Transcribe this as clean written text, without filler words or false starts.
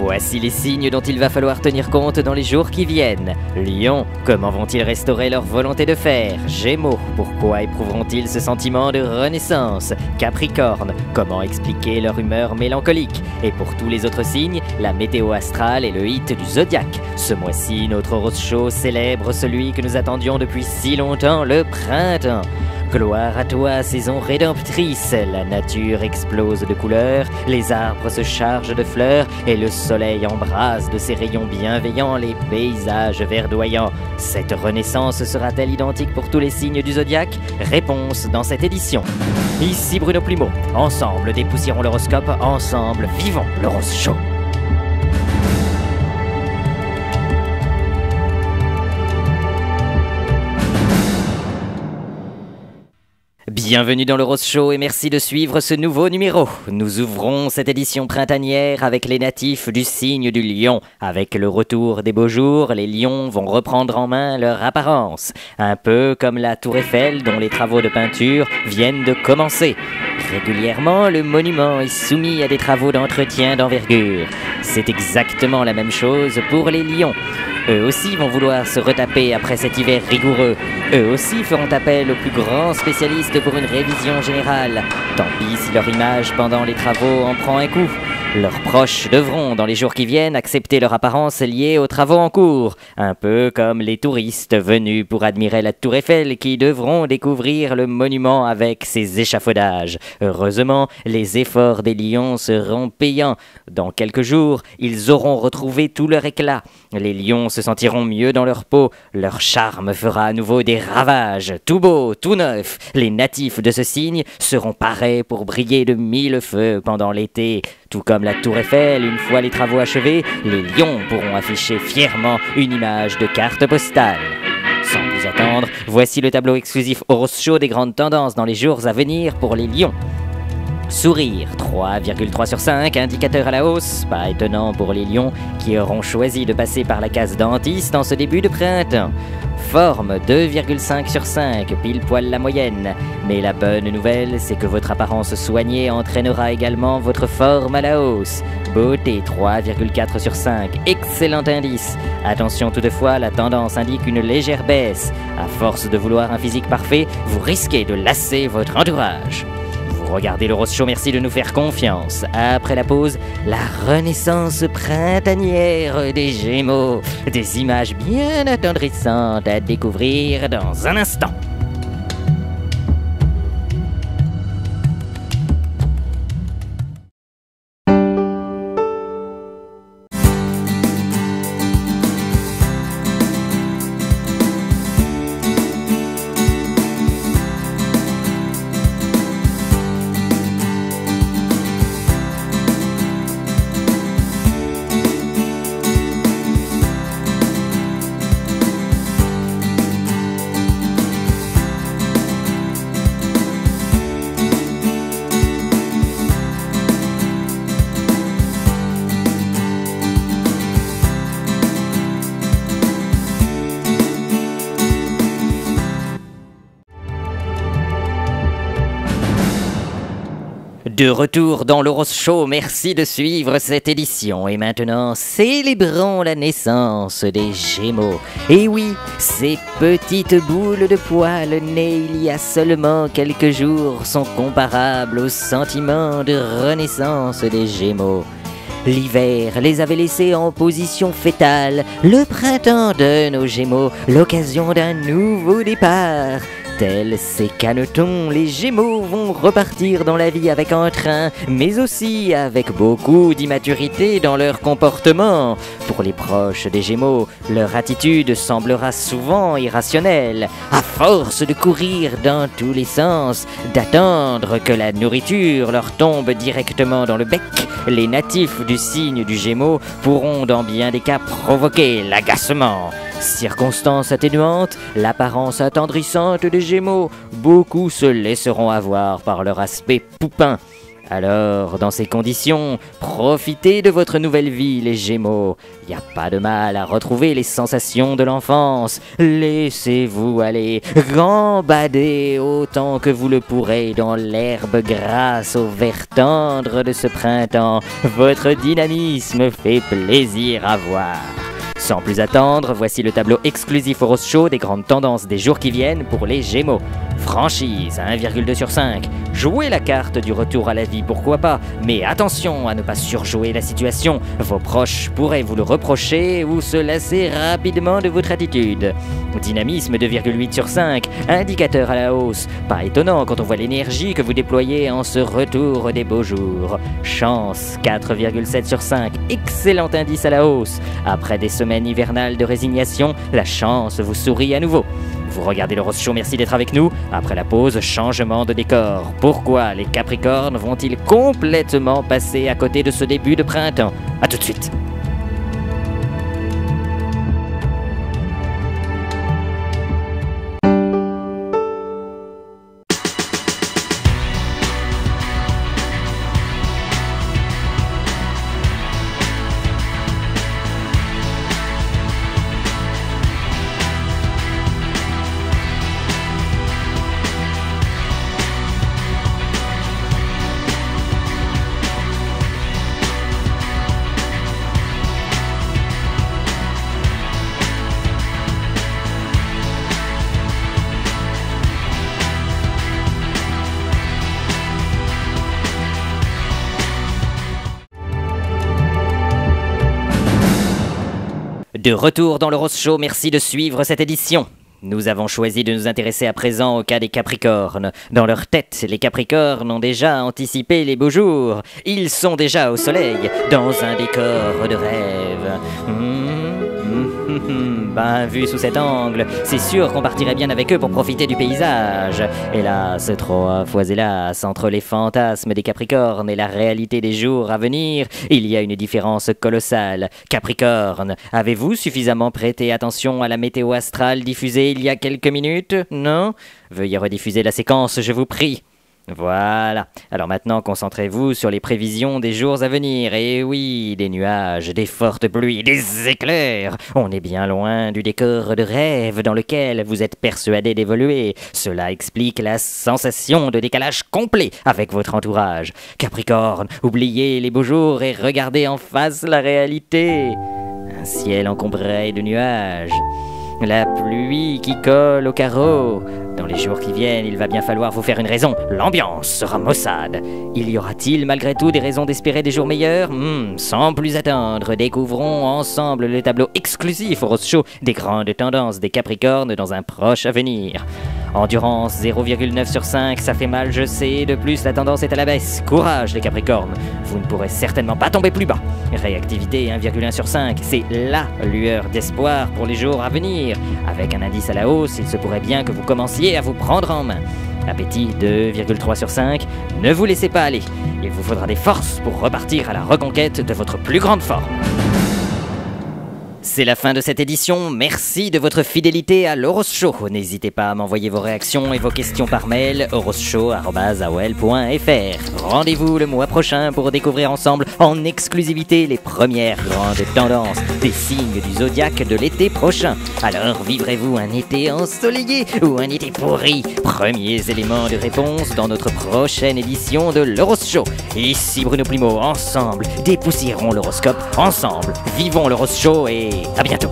Voici les signes dont il va falloir tenir compte dans les jours qui viennent. Lion, comment vont-ils restaurer leur volonté de faire? Gémeaux, pourquoi éprouveront-ils ce sentiment de renaissance? Capricorne, comment expliquer leur humeur mélancolique? Et pour tous les autres signes, la météo astrale est le hit du zodiaque. Ce mois-ci, notre Horoscope célèbre celui que nous attendions depuis si longtemps, le printemps. Gloire à toi, saison rédemptrice, la nature explose de couleurs, les arbres se chargent de fleurs et le soleil embrase de ses rayons bienveillants les paysages verdoyants. Cette renaissance sera-t-elle identique pour tous les signes du zodiaque? Réponse dans cette édition. Ici Bruno Plumeau, ensemble dépoussiérons l'horoscope, ensemble vivons l'horoscope. Bienvenue dans l'Horoscope et merci de suivre ce nouveau numéro. Nous ouvrons cette édition printanière avec les natifs du signe du lion. Avec le retour des beaux jours, les lions vont reprendre en main leur apparence. Un peu comme la Tour Eiffel dont les travaux de peinture viennent de commencer. Régulièrement, le monument est soumis à des travaux d'entretien d'envergure. C'est exactement la même chose pour les lions. Eux aussi vont vouloir se retaper après cet hiver rigoureux. Eux aussi feront appel aux plus grands spécialistes pour une révision générale. Tant pis si leur image pendant les travaux en prend un coup. Leurs proches devront, dans les jours qui viennent, accepter leur apparence liée aux travaux en cours. Un peu comme les touristes venus pour admirer la Tour Eiffel qui devront découvrir le monument avec ses échafaudages. Heureusement, les efforts des lions seront payants. Dans quelques jours, ils auront retrouvé tout leur éclat. Les lions se sentiront mieux dans leur peau. Leur charme fera à nouveau des ravages. Tout beau, tout neuf, les natifs de ce signe seront parés pour briller de mille feux pendant l'été. Tout comme la Tour Eiffel, une fois les travaux achevés, les lions pourront afficher fièrement une image de carte postale. Sans plus attendre, voici le tableau exclusif Horoscope des grandes tendances dans les jours à venir pour les lions. Sourire, 3,3 sur 5, indicateur à la hausse, pas étonnant pour les lions qui auront choisi de passer par la case dentiste en ce début de printemps. Forme, 2,5 sur 5, pile poil la moyenne. Mais la bonne nouvelle, c'est que votre apparence soignée entraînera également votre forme à la hausse. Beauté, 3,4 sur 5, excellent indice. Attention toutefois, la tendance indique une légère baisse. À force de vouloir un physique parfait, vous risquez de lasser votre entourage. Regardez l'Horoscope, merci de nous faire confiance. Après la pause, la renaissance printanière des Gémeaux. Des images bien attendrissantes à découvrir dans un instant. De retour dans l'Horoscope, merci de suivre cette édition. Et maintenant, célébrons la naissance des Gémeaux. Et oui, ces petites boules de poils nées il y a seulement quelques jours sont comparables au sentiment de renaissance des Gémeaux. L'hiver les avait laissés en position fétale. Le printemps donne aux Gémeaux l'occasion d'un nouveau départ. Tels ces canetons, les Gémeaux vont repartir dans la vie avec entrain, mais aussi avec beaucoup d'immaturité dans leur comportement. Pour les proches des Gémeaux, leur attitude semblera souvent irrationnelle. À force de courir dans tous les sens, d'attendre que la nourriture leur tombe directement dans le bec, les natifs du signe du Gémeaux pourront dans bien des cas provoquer l'agacement. Circonstance atténuante, l'apparence attendrissante des Gémeaux, beaucoup se laisseront avoir par leur aspect poupin. Alors, dans ces conditions, profitez de votre nouvelle vie, les Gémeaux. Y a pas de mal à retrouver les sensations de l'enfance. Laissez-vous aller, gambadez autant que vous le pourrez dans l'herbe grasse au vert tendre de ce printemps. Votre dynamisme fait plaisir à voir. Sans plus attendre, voici le tableau exclusif au Rose Show des grandes tendances des jours qui viennent pour les Gémeaux. Franchise à 1,2 sur 5. Jouez la carte du retour à la vie, pourquoi pas, mais attention à ne pas surjouer la situation. Vos proches pourraient vous le reprocher ou se lasser rapidement de votre attitude. Dynamisme 2,8 sur 5, indicateur à la hausse. Pas étonnant quand on voit l'énergie que vous déployez en ce retour des beaux jours. Chance 4,7 sur 5, excellent indice à la hausse. Après des semaines hivernales de résignation, la chance vous sourit à nouveau. Vous regardez le Rose Show, merci d'être avec nous. Après la pause, changement de décor. Pourquoi les Capricornes vont-ils complètement passer à côté de ce début de printemps? A tout de suite. De retour dans le Rose Show, merci de suivre cette édition. Nous avons choisi de nous intéresser à présent au cas des Capricornes. Dans leur tête, les Capricornes ont déjà anticipé les beaux jours. Ils sont déjà au soleil, dans un décor de rêve. Ben, vu sous cet angle, c'est sûr qu'on partirait bien avec eux pour profiter du paysage. Hélas, trois fois hélas, entre les fantasmes des Capricornes et la réalité des jours à venir, il y a une différence colossale. Capricorne, avez-vous suffisamment prêté attention à la météo astrale diffusée il y a quelques minutes? Non? Veuillez rediffuser la séquence, je vous prie. Voilà. Alors maintenant, concentrez-vous sur les prévisions des jours à venir. Et oui, des nuages, des fortes pluies, des éclairs. On est bien loin du décor de rêve dans lequel vous êtes persuadé d'évoluer. Cela explique la sensation de décalage complet avec votre entourage. Capricorne, oubliez les beaux jours et regardez en face la réalité. Un ciel encombré de nuages. La pluie qui colle au carreau. Dans les jours qui viennent, il va bien falloir vous faire une raison. L'ambiance sera maussade. Il y aura-t-il malgré tout des raisons d'espérer des jours meilleurs? Sans plus attendre, découvrons ensemble le tableau exclusif au Rose Show des grandes tendances des Capricornes dans un proche avenir. Endurance 0,9 sur 5, ça fait mal, je sais. De plus, la tendance est à la baisse. Courage les Capricornes, vous ne pourrez certainement pas tomber plus bas. Réactivité 1,1 sur 5, c'est LA lueur d'espoir pour les jours à venir. Avec un indice à la hausse, il se pourrait bien que vous commenciez à vous prendre en main. Appétit 2,3 sur 5, ne vous laissez pas aller. Il vous faudra des forces pour repartir à la reconquête de votre plus grande forme. C'est la fin de cette édition, merci de votre fidélité à l'Horose Show. N'hésitez pas à m'envoyer vos réactions et vos questions par mail horoseshow@aol.fr. Rendez-vous le mois prochain pour découvrir ensemble en exclusivité les premières grandes tendances des signes du zodiaque de l'été prochain. Alors vivrez-vous un été ensoleillé ou un été pourri? Premiers éléments de réponse dans notre prochaine édition de l'Horose Show. Ici Bruno Primo, ensemble dépoussiérons l'horoscope, ensemble vivons l'Horose Show et à bientôt.